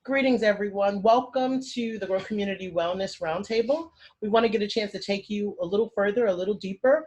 Greetings, everyone. Welcome to the Grow Community Wellness Roundtable. We want to get a chance to take you a little further, a little deeper.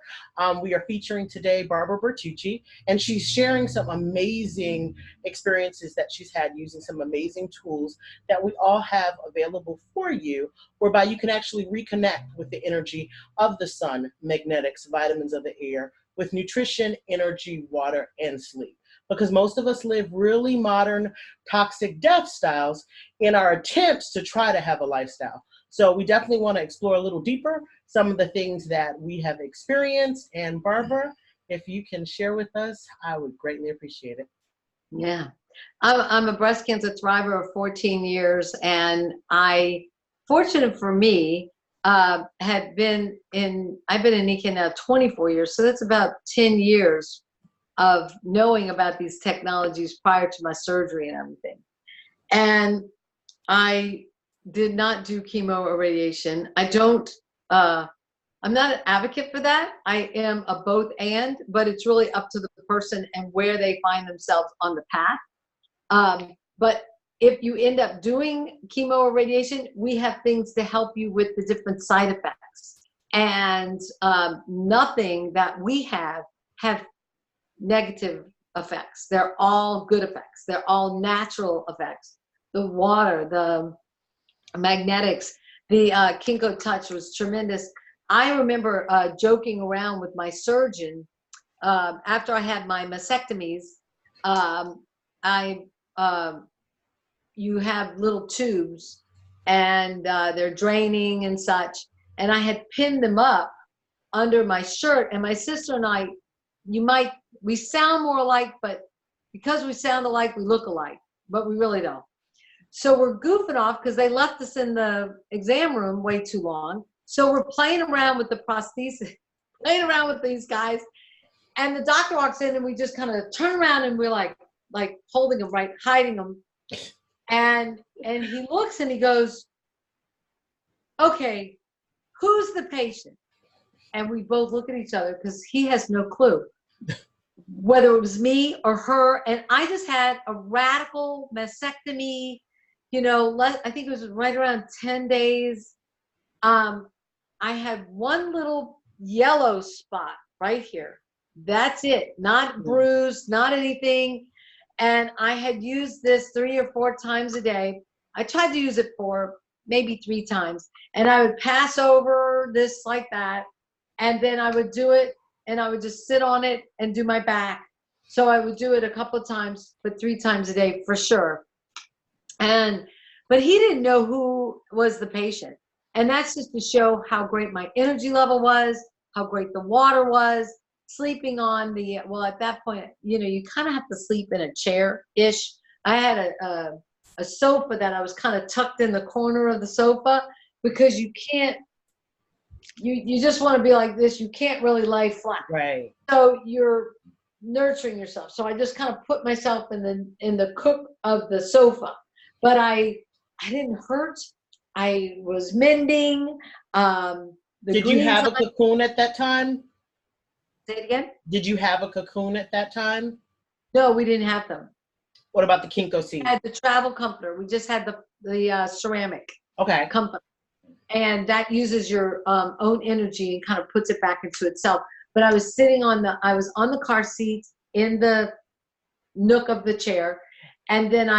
We are featuring today Barbara Bertucci, and she's sharing some amazing experiences that she's had using some amazing tools that we all have available for you, whereby you can actually reconnect with the energy of the sun, magnetics, vitamins of the air, with nutrition, energy, water, and sleep. Because most of us live really modern, toxic death styles in our attempts to try to have a lifestyle. So we definitely want to explore a little deeper some of the things that we have experienced. And Barbara, if you can share with us, I would greatly appreciate it. Yeah, I'm a breast cancer thriver of 14 years, and fortunate for me, I've been in NICU now 24 years, so that's about 10 years of knowing about these technologies prior to my surgery and everything. And I did not do chemo or radiation. I'm not an advocate for that. I am a both and, but it's really up to the person and where they find themselves on the path. But if you end up doing chemo or radiation, we have things to help you with the different side effects. And nothing that we have negative effects. They're all good effects. They're all natural effects. The water, the magnetics, the Kinko touch was tremendous. I remember joking around with my surgeon after I had my mastectomies. You have little tubes, and they're draining and such. And I had pinned them up under my shirt. And my sister and I, we sound more alike, but because we sound alike, we look alike, but we really don't. So we're goofing off because they left us in the exam room way too long. So we're playing around with the prosthesis, playing around with these guys. And the doctor walks in and we just kind of turn around and we're like holding them, right, hiding them. And he looks and he goes, okay, who's the patient? And we both look at each other because he has no clue whether it was me or her. And I just had a radical mastectomy, I think it was right around 10 days. I had one little yellow spot right here. That's it. Not bruised, not anything. And I had used this 3 or 4 times a day. I tried to use it for maybe 3 times. And I would pass over this like that. And then I would do it, and I would just sit on it and do my back. So I would do it a couple of times, but 3 times a day for sure. But he didn't know who was the patient. And that's just to show how great my energy level was, how great the water was, sleeping on at that point, you kind of have to sleep in a chair-ish. I had a sofa that I was kind of tucked in the corner of the sofa because you can't, you just want to be like this. You can't really lay flat. Right. So you're nurturing yourself. So I just kind of put myself in the crook of the sofa, but I didn't hurt. I was mending. Did you have a cocoon at that time? Say it again. Did you have a cocoon at that time? No, we didn't have them. What about the Kinko seed? We had the travel comforter. We just had the ceramic comforter. And that uses your own energy and kind of puts it back into itself. But I was on the car seat in the nook of the chair. And then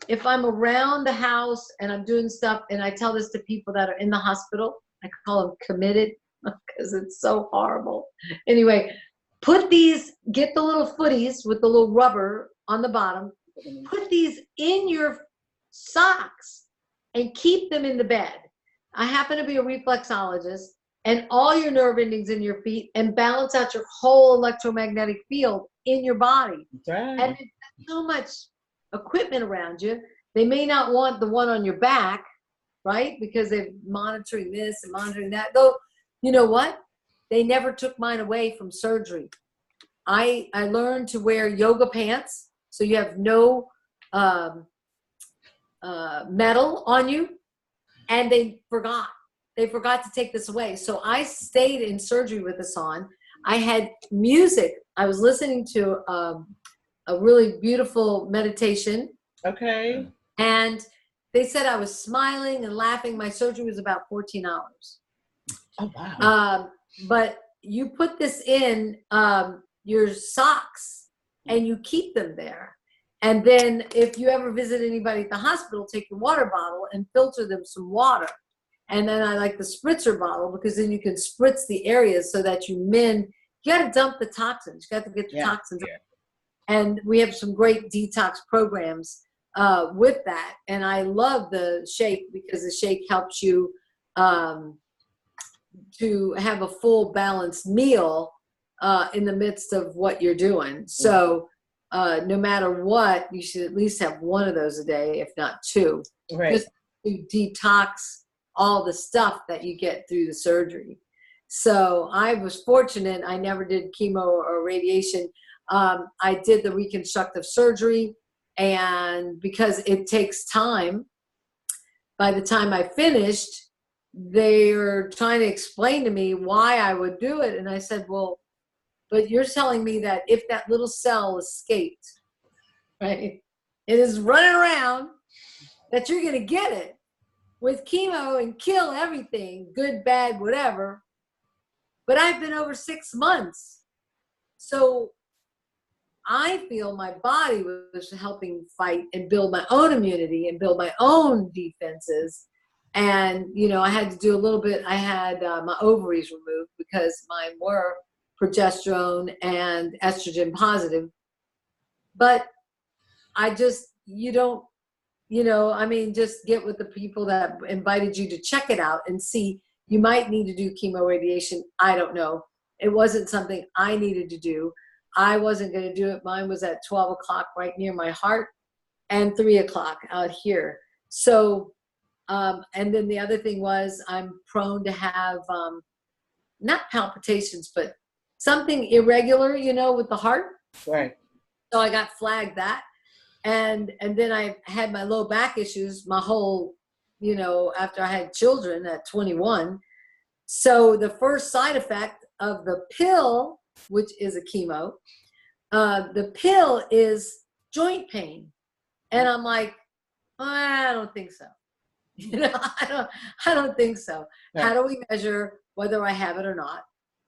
if I'm around the house and I'm doing stuff, and I tell this to people that are in the hospital, I call them committed because it's so horrible. Anyway, get the little footies with the little rubber on the bottom, put these in your socks and keep them in the bed. I happen to be a reflexologist, and all your nerve endings in your feet, and balance out your whole electromagnetic field in your body. Right. And there's so much equipment around you. They may not want the one on your back, right? Because they're monitoring this and monitoring that. Though, you know what? They never took mine away from surgery. I learned to wear yoga pants, so you have no metal on you. And they forgot to take this away. So I stayed in surgery with this on. I had music. I was listening to a really beautiful meditation. Okay. And they said I was smiling and laughing. My surgery was about 14 hours. Oh, wow. But you put this in your socks and you keep them there. And then if you ever visit anybody at the hospital, take your water bottle and filter them some water. And then I like the spritzer bottle because then you can spritz the areas so that you got to dump the toxins. You got to get the toxins. Yeah. And we have some great detox programs with that. And I love the shake because the shake helps you to have a full balanced meal in the midst of what you're doing. So no matter what, you should at least have one of those a day, if not two, just to detox all the stuff that you get through the surgery. So I was fortunate. I never did chemo or radiation. I did the reconstructive surgery, and because it takes time, by the time I finished, they were trying to explain to me why I would do it. And I said, well, but you're telling me that if that little cell escaped, right, it is running around, that you're going to get it with chemo and kill everything, good, bad, whatever. But I've been over 6 months. So I feel my body was helping fight and build my own immunity and build my own defenses. And, you know, I had to do a little bit. I had my ovaries removed because mine were progesterone and estrogen positive. But I just, just get with the people that invited you to check it out and see. You might need to do chemo radiation. I don't know. It wasn't something I needed to do. I wasn't going to do it. Mine was at 12 o'clock right near my heart and 3 o'clock out here. So, and then the other thing was I'm prone to have, not palpitations, but something irregular, with the heart. Right. So I got flagged that. And then I had my low back issues, my whole, after I had children at 21. So the first side effect of the pill, which is a chemo, the pill is joint pain. And I'm like, I don't think so. I don't think so. Right. How do we measure whether I have it or not?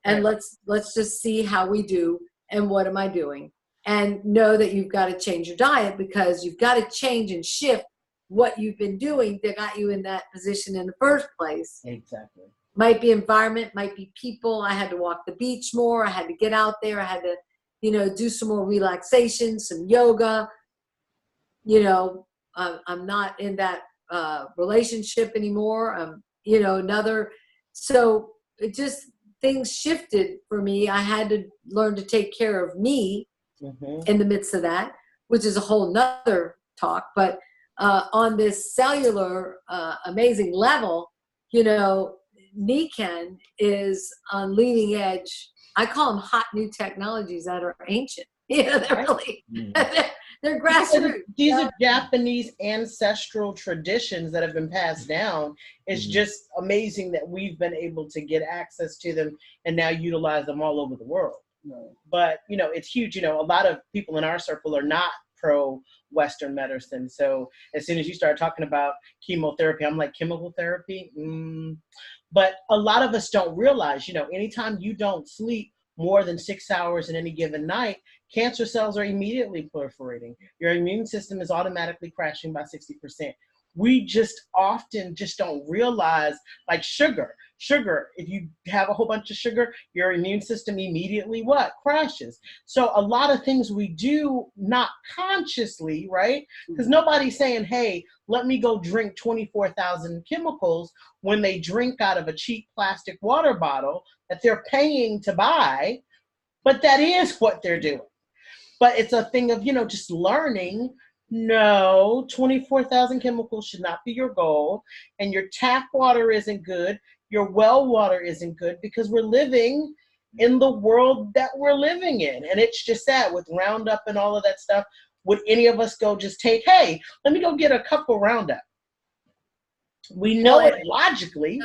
And right. let's just see how we do and what am I doing? And know that you've got to change your diet because you've got to change and shift what you've been doing that got you in that position in the first place. Exactly. Might be environment, might be people. I had to walk the beach more. I had to get out there. I had to, do some more relaxation, some yoga. I'm not in that relationship anymore. So it just, things shifted for me. I had to learn to take care of me in the midst of that, which is a whole nother talk. But on this cellular amazing level, Niken is on leading edge. I call them hot new technologies that are ancient. They're really, they're grassroots. These are Japanese ancestral traditions that have been passed down. It's just amazing that we've been able to get access to them and now utilize them all over the world. But, it's huge. A lot of people in our circle are not pro-Western medicine. So as soon as you start talking about chemotherapy, I'm like, chemical therapy? But a lot of us don't realize, anytime you don't sleep more than 6 hours in any given night, cancer cells are immediately proliferating. Your immune system is automatically crashing by 60%. We just often don't realize, like sugar, if you have a whole bunch of sugar, your immune system immediately crashes. So a lot of things we do not consciously, right? Because nobody's saying, hey, let me go drink 24,000 chemicals when they drink out of a cheap plastic water bottle that they're paying to buy. But that is what they're doing. But it's a thing of, just learning. No, 24,000 chemicals should not be your goal. And your tap water isn't good. Your well water isn't good because we're living in the world that we're living in. And it's just that with Roundup and all of that stuff, would any of us go just take, hey, let me go get a cup of Roundup? We know it logically.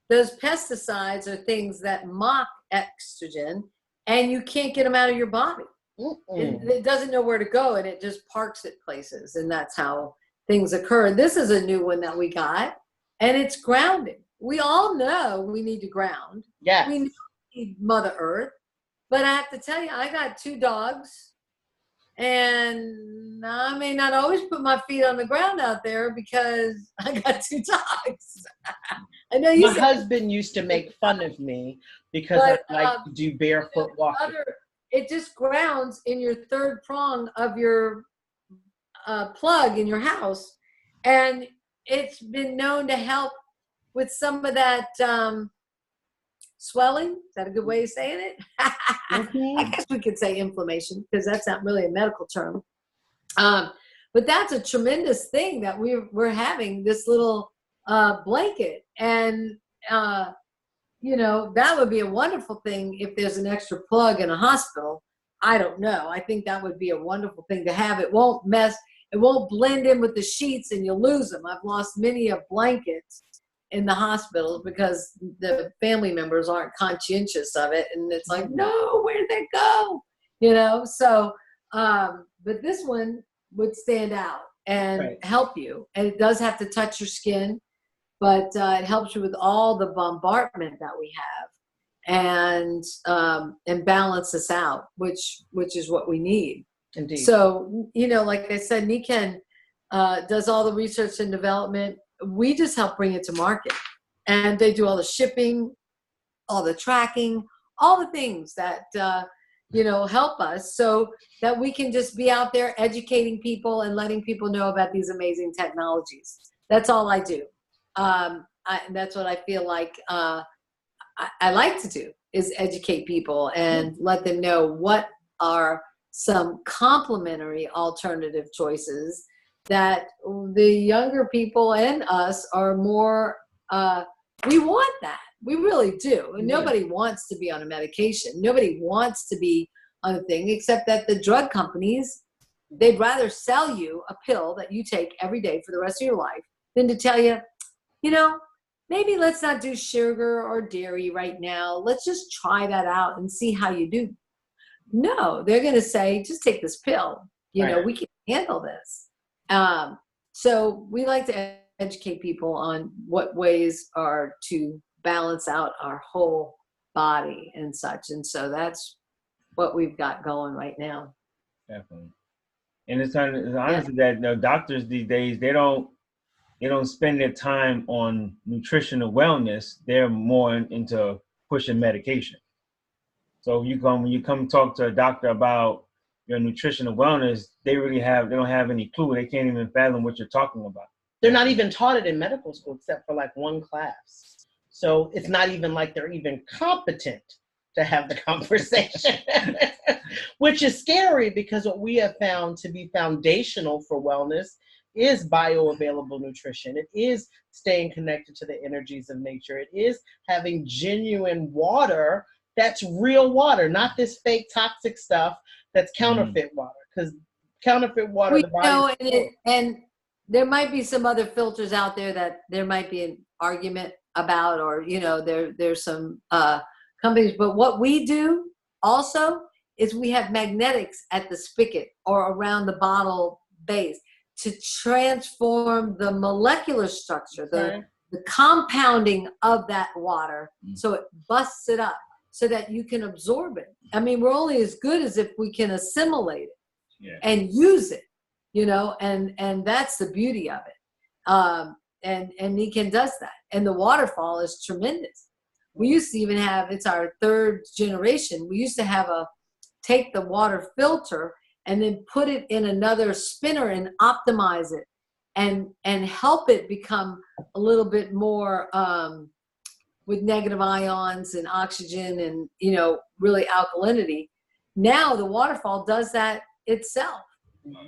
Those pesticides are things that mock estrogen and you can't get them out of your body. It doesn't know where to go and it just parks at places, and that's how things occur. This is a new one that we got, and it's grounding. We all know we need to ground. Yes. We need Mother Earth. But I have to tell you, I got 2 dogs, and I may not always put my feet on the ground out there because I got 2 dogs. I know you My husband used to make fun of me because I like to do barefoot walking. It just grounds in your 3rd prong of your plug in your house, and it's been known to help with some of that swelling. Is that a good way of saying it? I guess we could say inflammation, because that's not really a medical term. But that's a tremendous thing that we're having this little blanket, and you know, that would be a wonderful thing if there's an extra plug in a hospital. I don't know. I think that would be a wonderful thing to have. It won't blend in with the sheets and you'll lose them. I've lost many of blankets in the hospital because the family members aren't conscientious of it. And it's like, no, where'd they go? You know, so, but this one would stand out and help you. And it does have to touch your skin, but it helps you with all the bombardment that we have, and balance us out, which is what we need. Indeed. So, you know, like I said, Niken does all the research and development. We just help bring it to market, and they do all the shipping, all the tracking, all the things that, you know, help us so that we can just be out there educating people and letting people know about these amazing technologies. That's all I do. That's what I feel like I like to do, is educate people and let them know what are some complementary alternative choices that the younger people and us are more, we want that. We really do. And nobody wants to be on a medication. Nobody wants to be on a thing, except that the drug companies, they'd rather sell you a pill that you take every day for the rest of your life than to tell you, you know, maybe let's not do sugar or dairy right now. Let's just try that out and see how you do. No, they're going to say, just take this pill. You know, we can handle this. So we like to educate people on what ways are to balance out our whole body and such. And so that's what we've got going right now. Definitely. And it's honestly that doctors these days, they don't spend their time on nutritional wellness. They're more into pushing medication. So when you come talk to a doctor about your nutritional wellness, they don't have any clue. They can't even fathom what you're talking about. They're not even taught it in medical school except for like one class. So it's not even like they're even competent to have the conversation, which is scary, because what we have found to be foundational for wellness is bioavailable nutrition. It is staying connected to the energies of nature. It is having genuine water that's real water, not this fake toxic stuff that's counterfeit water. Because counterfeit water, and there might be some other filters out there that there might be an argument about, or you know, there's some companies. But what we do also is we have magnetics at the spigot or around the bottle base to transform the molecular structure, the compounding of that water, so it busts it up so that you can absorb it. I mean, we're only as good as if we can assimilate it and use it, you know, and that's the beauty of it. And Niken does that. And the waterfall is tremendous. We used to even have, it's our 3rd generation, we used to take the water filter and then put it in another spinner and optimize it and help it become a little bit more with negative ions and oxygen and, you know, really alkalinity. Now the waterfall does that itself.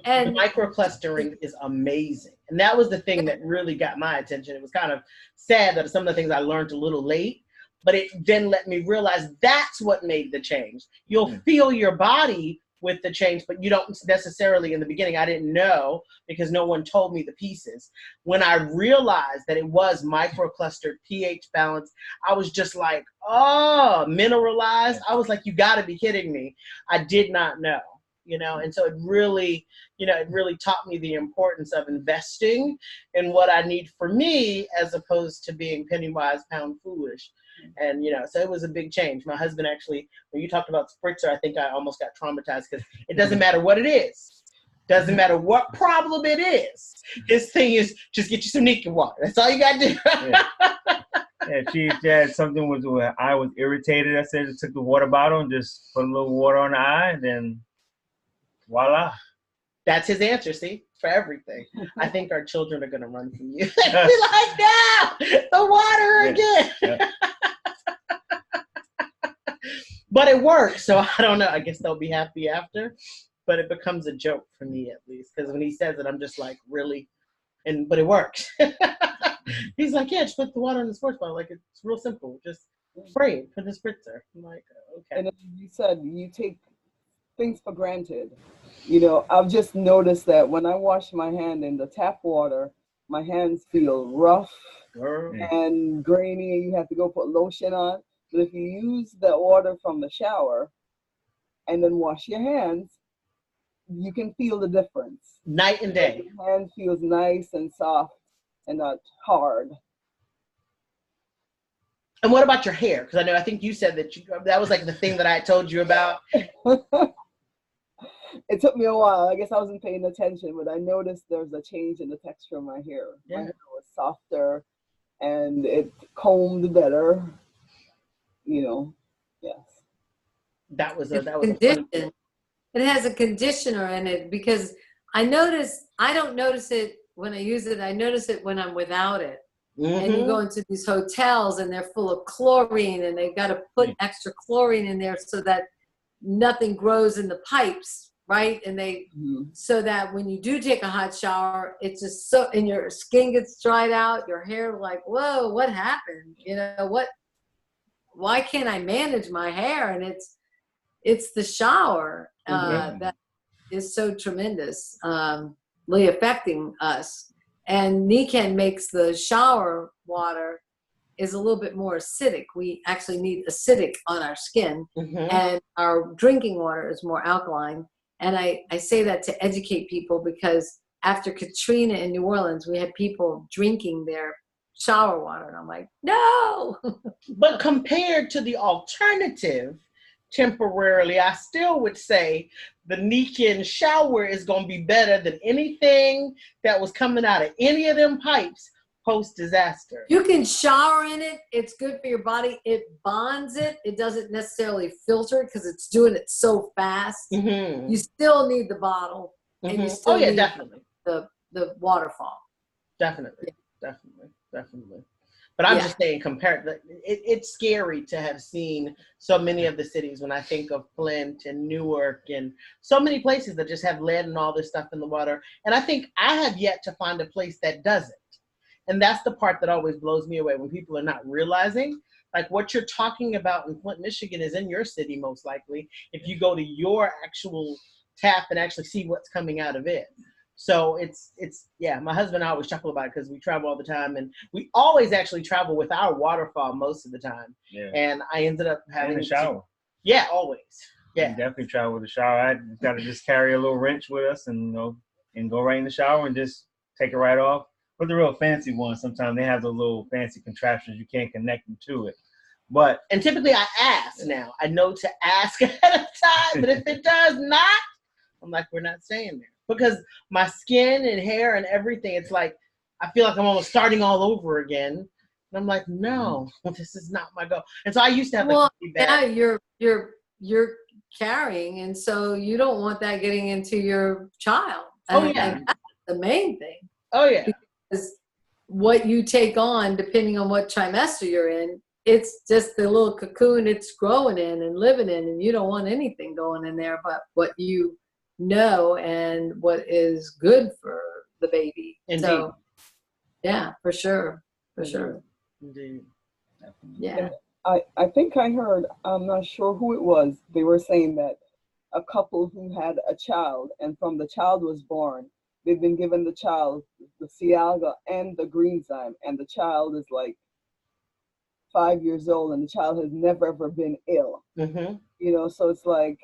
And the microclustering is amazing. And that was the thing that really got my attention. It was kind of sad that some of the things I learned a little late, but it then let me realize that's what made the change. You'll feel your body with the change, but you don't necessarily in the beginning. I didn't know because no one told me the pieces. When I realized that it was microclustered, pH balance, I was just like, oh, mineralized. I was like, you got to be kidding me. I did not know. you know? And so it really, you know, it really taught me the importance of investing in what I need for me, as opposed to being penny wise, pound foolish. And, you know, so it was a big change. My husband actually, when you talked about spritzer, I think I almost got traumatized, because it doesn't matter what it is. Doesn't matter what problem it is. His thing is just get you some Nika water. That's all you got to do. Yeah, she had something with where I was irritated. I said, just took the water bottle and just put a little water on the eye, and then voila. That's his answer, see, for everything. I think our children are going to run from you. They'll be like, no, the water again. Yeah. But it works, so I don't know. I guess they'll be happy after. But it becomes a joke for me, at least, because when he says it, I'm just like, really? But it works. He's like, yeah, just put the water in the sports bottle. Like, it's real simple. Just spray it, put in the spritzer. I'm like, okay. And as you said, you take things for granted. You know, I've just noticed that when I wash my hand in the tap water, my hands feel rough and grainy, and you have to go put lotion on. But if you use the water from the shower and then wash your hands, you can feel the difference. Night and day. Your hand feels nice and soft and not hard. And what about your hair? Because I think you said that was like the thing that I told you about. It took me a while. I guess I wasn't paying attention, but I noticed there's a change in the texture of my hair. Yeah. My hair was softer and it combed better. You know, yes. That was a condition. It has a conditioner in it, because I don't notice it when I use it. I notice it when I'm without it. Mm-hmm. And you go into these hotels and they're full of chlorine, and they've got to put extra chlorine in there so that nothing grows in the pipes, right? And so that when you do take a hot shower, it's just and your skin gets dried out, your hair like, whoa, what happened? You know, why can't I manage my hair? And it's the shower that is so tremendously affecting us. And Nikan makes the shower water is a little bit more acidic. We actually need acidic on our skin, and our drinking water is more alkaline. And I say that to educate people, because after Katrina in New Orleans, we had people drinking their shower water, and I'm like, no. But compared to the alternative, temporarily, I still would say the Nikan shower is going to be better than anything that was coming out of any of them pipes post-disaster. You can shower in it. It's good for your body. It bonds it. It doesn't necessarily filter it, because it's doing it so fast. Mm-hmm. You still need the bottle, and you still need definitely the waterfall. Definitely. But I'm just saying, it's scary to have seen so many of the cities, when I think of Flint and Newark and so many places that just have lead and all this stuff in the water. And I think I have yet to find a place that doesn't. And that's the part that always blows me away, when people are not realizing, like, what you're talking about in Flint, Michigan is in your city, most likely, if you go to your actual tap and actually see what's coming out of it. So it's my husband and I always chuckle about it, because we travel all the time, and we always actually travel with our waterfall most of the time. Yeah. And I ended up having a shower. Always. Yeah. We definitely travel with a shower. I got to just carry a little wrench with us, and and go right in the shower and just take it right off. But the real fancy ones, sometimes they have the little fancy contraptions. You can't connect them to it. And typically I ask now. I know to ask ahead of time, but if it does not, I'm like, we're not staying there. Because my skin and hair and everything, it's like, I feel like I'm almost starting all over again. And I'm like, no, this is not my goal. And so I used to have you're carrying, and so you don't want that getting into your child. And that's the main thing. Oh yeah. Because what you take on, depending on what trimester you're in, it's just the little cocoon it's growing in and living in, and you don't want anything going in there but what you know and what is good for the baby. Indeed. So yeah, for sure. Indeed. Yeah. I think I heard, I'm not sure who it was, they were saying that a couple who had a child, and from the child was born, they've been given the child the Ciaga and the Greenzyme, and the child is like 5 years old, and the child has never ever been ill. So it's like,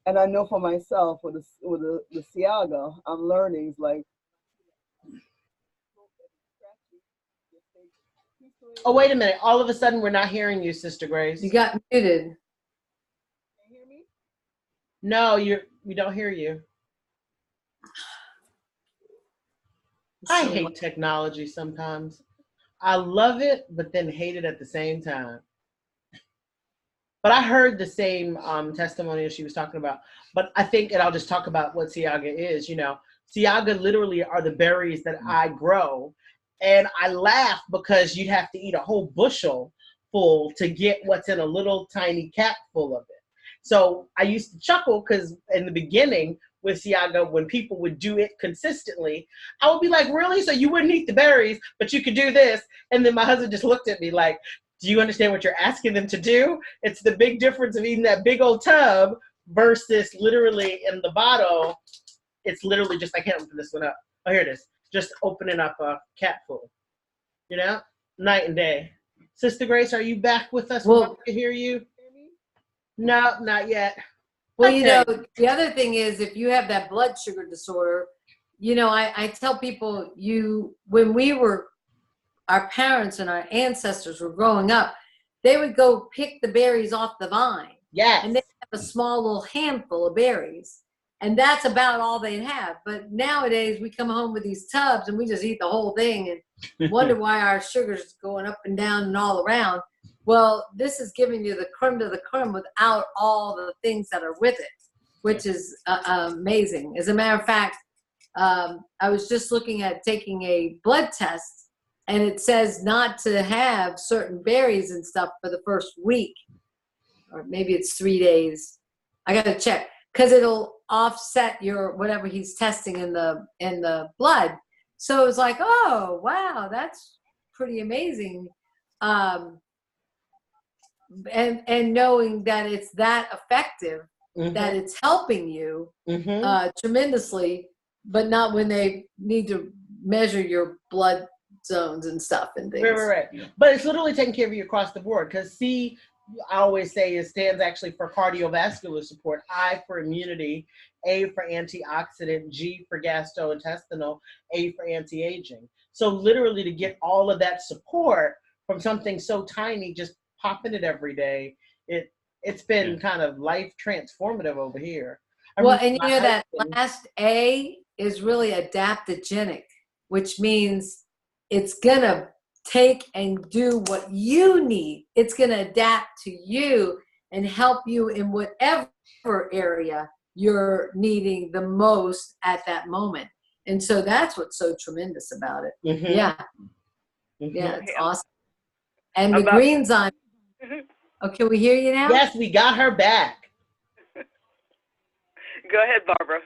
And I know for myself with the Ciaga, I'm learning like. Oh, wait a minute. All of a sudden, we're not hearing you, Sister Grace. You got muted. Can you hear me? No, we don't hear you. I hate technology sometimes. I love it, but then hate it at the same time. But I heard the same testimony as she was talking about. But I think, and I'll just talk about what Ciaga is. Ciaga literally are the berries that I grow. And I laugh because you'd have to eat a whole bushel full to get what's in a little tiny cap full of it. So I used to chuckle because in the beginning with Ciaga, when people would do it consistently, I would be like, really? So you wouldn't eat the berries, but you could do this? And then my husband just looked at me like, do you understand what you're asking them to do? It's the big difference of eating that big old tub versus literally in the bottle. It's literally just, I can't open this one up. Oh, here it is. Just opening up a capful. Night and day. Sister Grace, are you back with us? Well, we can hear you. No, not yet. Well, the other thing is if you have that blood sugar disorder, I tell people when our parents and our ancestors were growing up, they would go pick the berries off the vine. Yes. And they have a small little handful of berries. And that's about all they'd have. But nowadays we come home with these tubs and we just eat the whole thing and wonder why our sugar's going up and down and all around. Well, this is giving you the creme de la creme without all the things that are with it, which is amazing. As a matter of fact, I was just looking at taking a blood test, and it says not to have certain berries and stuff for the first week, or maybe it's 3 days. I got to check because it'll offset your whatever he's testing in the blood. So it's like, oh wow, that's pretty amazing. And knowing that it's that effective, that it's helping you tremendously, but not when they need to measure your blood zones and stuff and things. Right. But it's literally taking care of you across the board because C, I always say it stands actually for cardiovascular support, I for immunity, A for antioxidant, G for gastrointestinal, A for anti-aging. So literally to get all of that support from something so tiny, just popping it every day, it's been kind of life transformative over here. And that last A is really adaptogenic, which means it's gonna take and do what you need. It's gonna adapt to you and help you in whatever area you're needing the most at that moment. And so that's what's so tremendous about it. Yeah, it's awesome. And the green's on. Oh, can we hear you now? Yes, we got her back. Go ahead, Barbara.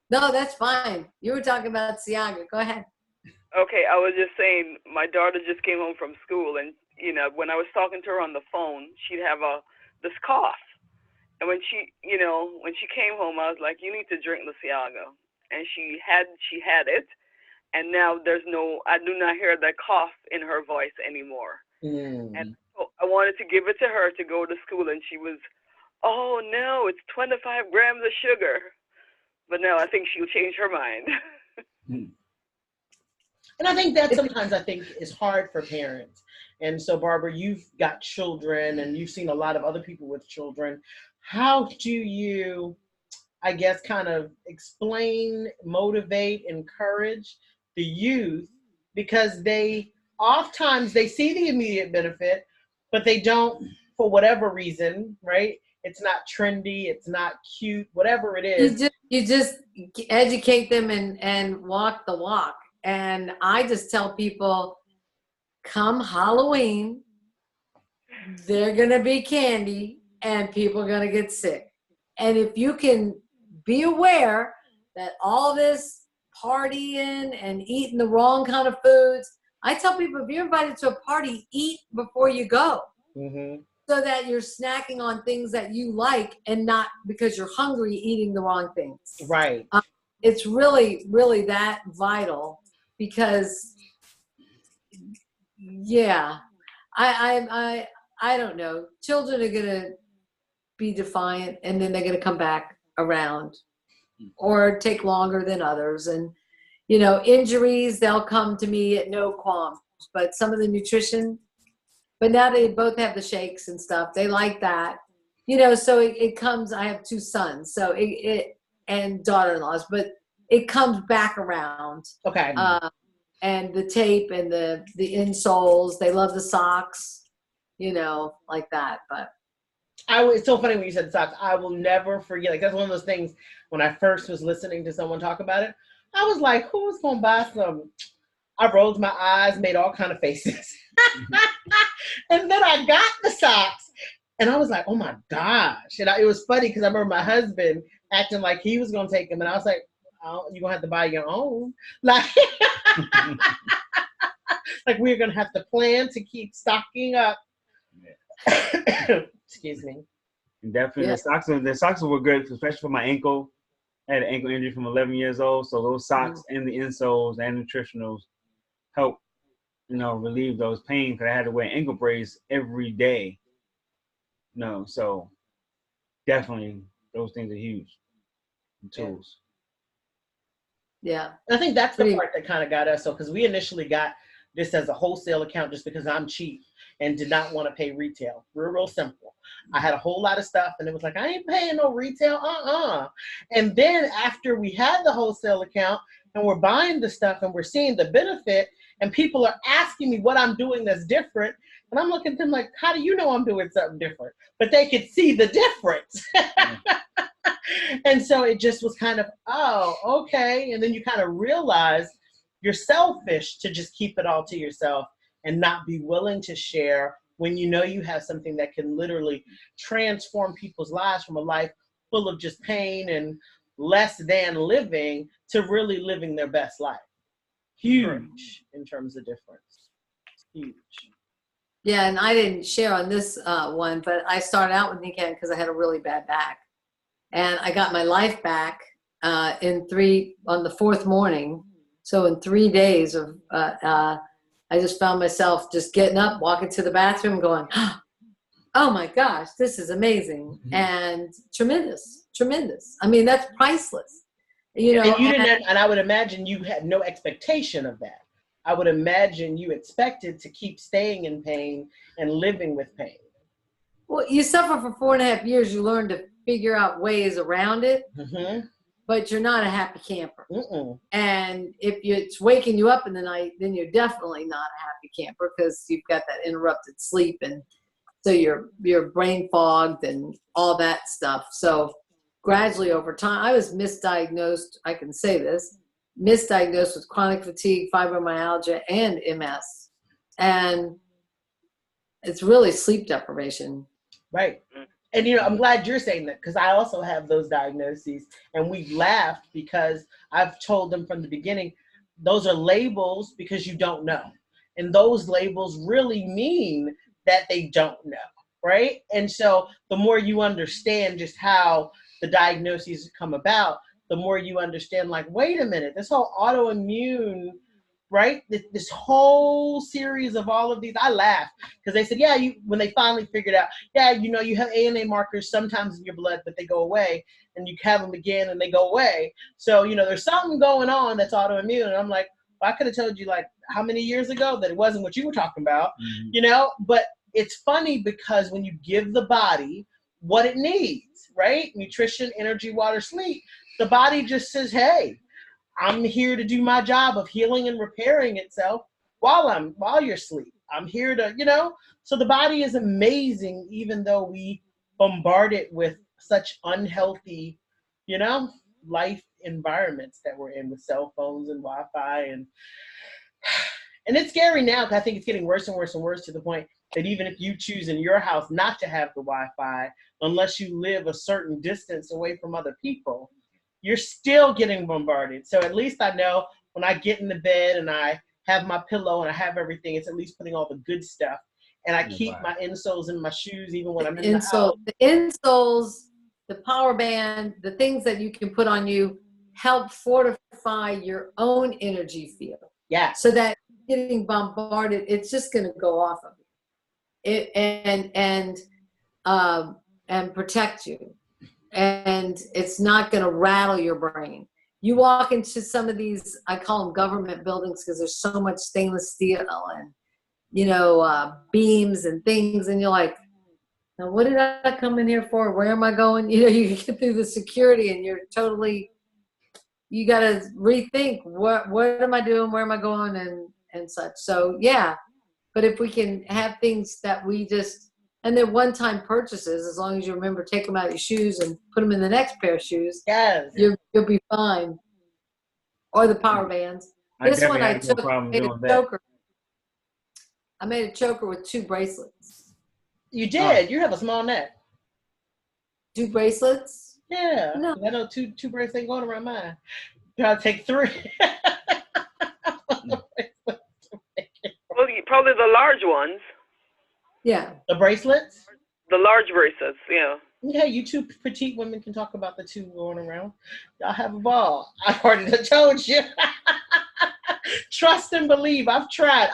No, that's fine. You were talking about Ciaga. Go ahead. Okay, I was just saying my daughter just came home from school, and when I was talking to her on the phone, she'd have this cough, and when she came home, I was like, you need to drink the Ciaga, and she had it, and now I do not hear that cough in her voice anymore. And so I wanted to give it to her to go to school, and she was, oh no, it's 25 grams of sugar. But now I think she'll change her mind. And I think that sometimes is hard for parents. And so, Barbara, you've got children and you've seen a lot of other people with children. How do you, I guess, kind of explain, motivate, encourage the youth? Because oftentimes they see the immediate benefit, but they don't, for whatever reason, right? It's not trendy, it's not cute, whatever it is. You just educate them and walk the walk. And I just tell people, come Halloween, they're going to be candy and people are going to get sick. And if you can be aware that all this partying and eating the wrong kind of foods, I tell people, if you're invited to a party, eat before you go. So that you're snacking on things that you like and not because you're hungry eating the wrong things. Right. It's really, really that vital because, yeah, I don't know. Children are gonna be defiant, and then they're going to come back around, or take longer than others. And, you know, injuries, they'll come to me at no qualms, but some of the nutrition, but now they both have the shakes and stuff. They like that, you know, so it comes, I have 2 sons, so and daughter-in-laws, but it comes back around. Okay. And the tape and the insoles, they love the socks, you know, like that. But It's so funny when you said socks. I will never forget. Like, that's one of those things when I first was listening to someone talk about it. I was like, who's going to buy some? I rolled my eyes, made all kind of faces. And then I got the socks. And I was like, oh my gosh. And it was funny because I remember my husband acting like he was going to take them. And I was like, oh, you're going to have to buy your own. Like, like we're going to have to plan to keep stocking up. Excuse me. And definitely the socks were good, especially for my ankle. I had an ankle injury from 11 years old. So those socks and the insoles and nutritionals help, you know, relieve those pain, because I had to wear ankle brace every day. No, so definitely those things are huge tools. Yeah. I think that's the part that kind of got us. So, because we initially got this as a wholesale account just because I'm cheap and did not want to pay retail. Real simple. I had a whole lot of stuff and it was like, I ain't paying no retail. And then after we had the wholesale account and we're buying the stuff and we're seeing the benefit and people are asking me what I'm doing that's different. And I'm looking at them like, how do you know I'm doing something different? But they could see the difference. And so it just was kind of, oh, okay. And then you kind of realize you're selfish to just keep it all to yourself and not be willing to share when you know you have something that can literally transform people's lives from a life full of just pain and less than living to really living their best life. Huge in terms of difference. Huge. Yeah, and I didn't share on this one, but I started out with Nikan because I had a really bad back. And I got my life back on the 4th morning. So in 3 days of, I just found myself just getting up, walking to the bathroom, going, oh my gosh, this is amazing. And tremendous. I mean, that's priceless. You know, and I would imagine you had no expectation of that. I would imagine you expected to keep staying in pain and living with pain. Well, you suffer for 4.5 years, you learn to figure out ways around it, but you're not a happy camper. And if it's waking you up in the night, then you're definitely not a happy camper because you've got that interrupted sleep, and so you're brain fogged and all that stuff. So gradually over time, I was misdiagnosed, I can say this, misdiagnosed with chronic fatigue, fibromyalgia, and MS. And it's really sleep deprivation. Right. And, you know, I'm glad you're saying that because I also have those diagnoses, and we've laughed because I've told them from the beginning, those are labels because you don't know. And those labels really mean that they don't know, right? And so the more you understand just how the diagnoses come about, the more you understand, like, wait a minute, this whole autoimmune, right? This whole series of all of these, I laughed because they said, yeah, when they finally figured out, yeah, you know, you have ANA markers sometimes in your blood, but they go away, and you have them again and they go away. So, you know, there's something going on that's autoimmune. And I'm like, well, I could have told you like how many years ago that it wasn't what you were talking about, you know, but it's funny because when you give the body what it needs, right? Nutrition, energy, water, sleep, the body just says, hey, I'm here to do my job of healing and repairing itself while you're asleep. I'm here to, you know, so the body is amazing, even though we bombard it with such unhealthy, you know, life environments that we're in with cell phones and Wi-Fi. And it's scary now because I think it's getting worse and worse and worse to the point that even if you choose in your house not to have the Wi-Fi, unless you live a certain distance away from other people, you're still getting bombarded. So at least I know when I get in the bed and I have my pillow and I have everything, it's at least putting all the good stuff. And I keep my insoles in my shoes even when I'm in the house. The insoles, the power band, the things that you can put on you help fortify your own energy field. Yeah. So that getting bombarded, it's just going to go off of you. and protect you. And it's not going to rattle your brain. You walk into some of these, I call them government buildings because there's so much stainless steel and, beams and things. And you're like, now what did I come in here for? Where am I going? You get through the security and you're totally, you got to rethink what am I doing? Where am I going? And such. So yeah, but if we can have things that we just, and they're one-time purchases, as long as you remember, take them out of your shoes and put them in the next pair of shoes. Yes. You'll be fine. Or the power bands. This one I took, made a choker. I made a choker with 2 bracelets. You did. You have a small neck. 2 bracelets? Yeah. No. I know two bracelets ain't going around mine. You gotta take 3. Well, probably the large ones. Yeah. The bracelets? The large bracelets, yeah. Yeah, you 2 petite women can talk about the 2 going around. Y'all have a ball. I've already told you. Trust and believe. I've tried.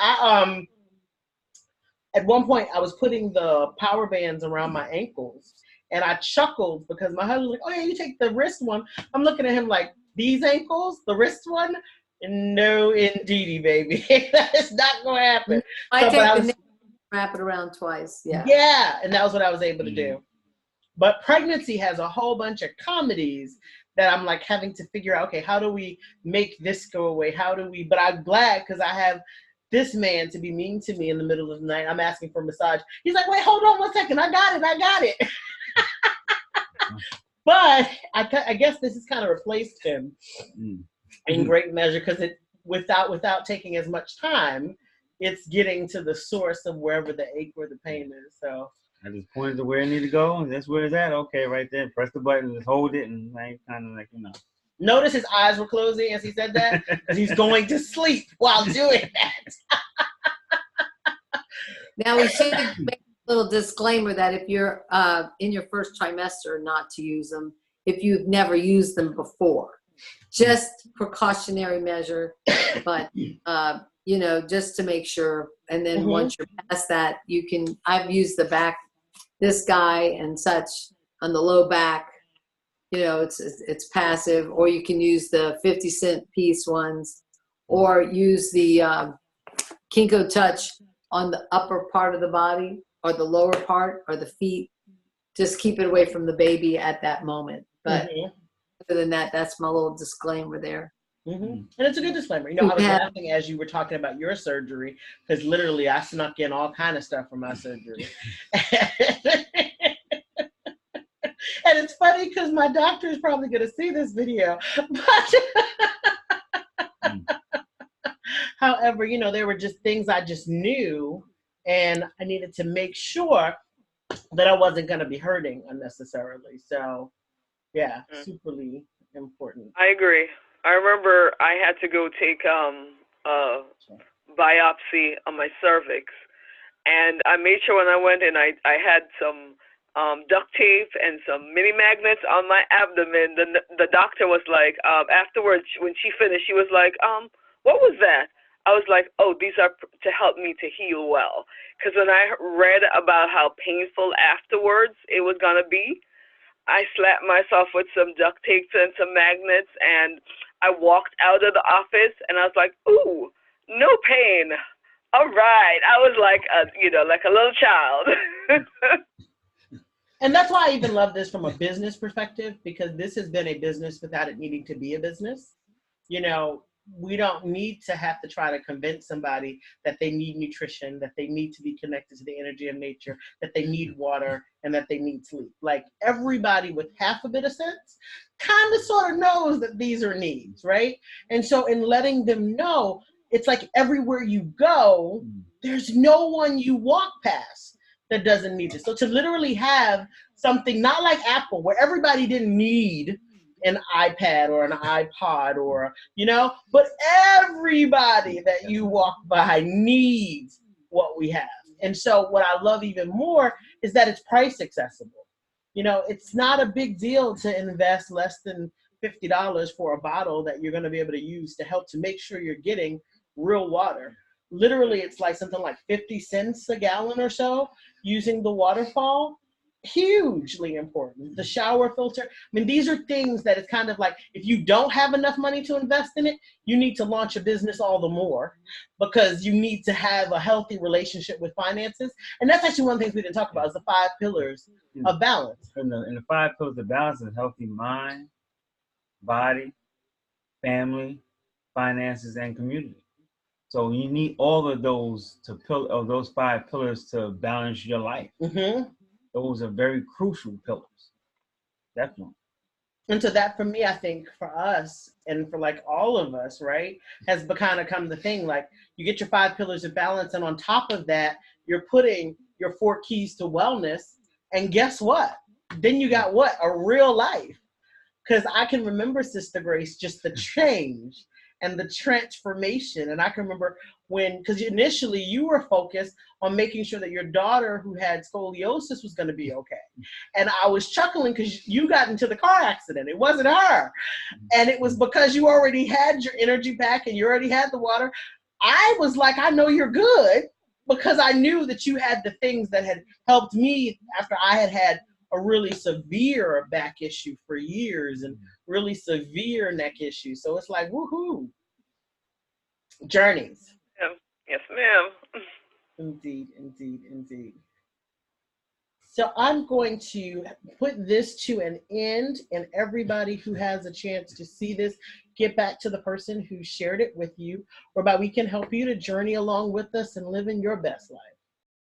At one point, I was putting the power bands around my ankles, and I chuckled because my husband was like, "Oh yeah, you take the wrist one." I'm looking at him like, "These ankles, the wrist one? No, indeedy, baby, that is not going to happen." I take the neck, wrap it around twice. Yeah. Yeah, and that was what I was able to do. But pregnancy has a whole bunch of comedies that I'm like having to figure out. Okay, how do we make this go away? How do we? But I'm glad because I have this man to be mean to me in the middle of the night. I'm asking for a massage. He's like, "Wait, hold on 1 second. I got it. But I guess this has kind of replaced him in great measure because it without taking as much time, it's getting to the source of wherever the ache or the pain is. So I just pointed to where it need to go, and that's where it's at. Okay, right there. Press the button, just hold it, and I kind of like, Notice his eyes were closing as he said that, because he's going to sleep while doing that. Now we should make a little disclaimer that if you're in your first trimester, not to use them if you've never used them before. Just precautionary measure, but just to make sure. And then once you're past that, I've used the back, this guy and such on the low back. It's passive, or you can use the 50-cent piece ones, or use the Kinko Touch on the upper part of the body, or the lower part, or the feet. Just keep it away from the baby at that moment. But other than that, that's my little disclaimer there. And it's a good disclaimer. I was laughing as you were talking about your surgery, because literally I snuck in all kind of stuff from my surgery. And it's funny because my doctor is probably going to see this video. But however, there were just things I just knew, and I needed to make sure that I wasn't going to be hurting unnecessarily. So, yeah, superly important. I agree. I remember I had to go take a biopsy on my cervix, and I made sure when I went in, I had some duct tape and some mini magnets on my abdomen. The doctor was like, afterwards, when she finished, she was like, what was that? I was like, oh, these are to help me to heal well. Because when I read about how painful afterwards it was going to be, I slapped myself with some duct tape and some magnets, and I walked out of the office, and I was like, ooh, no pain. All right. I was like, like a little child. And that's why I even love this from a business perspective, because this has been a business without it needing to be a business. We don't need to have to try to convince somebody that they need nutrition, that they need to be connected to the energy of nature, that they need water, and that they need sleep. Like, everybody with half a bit of sense kind of sort of knows that these are needs, right? And so in letting them know, it's like everywhere you go, there's no one you walk past that doesn't need this. So to literally have something not like Apple, where everybody didn't need an iPad or an iPod or, but everybody that you walk by needs what we have. And so what I love even more is that it's price accessible. It's not a big deal to invest less than $50 for a bottle that you're going to be able to use to help to make sure you're getting real water. Literally, it's like something like 50 cents a gallon or so using the waterfall. hugely important. The shower filter. I mean, these are things that it's kind of like, if you don't have enough money to invest in it, you need to launch a business all the more, because you need to have a healthy relationship with finances. And that's actually one of the things we didn't talk about, is the 5 pillars of balance. And the 5 pillars of balance is healthy mind, body, family, finances, and community. So you need all of those those 5 pillars to balance your life. Mm-hmm. Those are very crucial pillars. Definitely. And so that, for me, I think for us and for like all of us, right, has kind of come the thing, like, you get your 5 pillars of balance, and on top of that, you're putting your 4 keys to wellness. And guess what? Then you got what? A real life. Because I can remember, Sister Grace, just the change and the transformation. And I can remember because initially you were focused on making sure that your daughter, who had scoliosis, was going to be okay. And I was chuckling because you got into the car accident. It wasn't her. And it was because you already had your energy back and you already had the water. I was like, I know you're good, because I knew that you had the things that had helped me after I had a really severe back issue for years and really severe neck issues. So it's like, woohoo. Journeys. Yes, ma'am. Indeed, indeed, indeed. So I'm going to put this to an end, and everybody who has a chance to see this, get back to the person who shared it with you, whereby we can help you to journey along with us and live in your best life.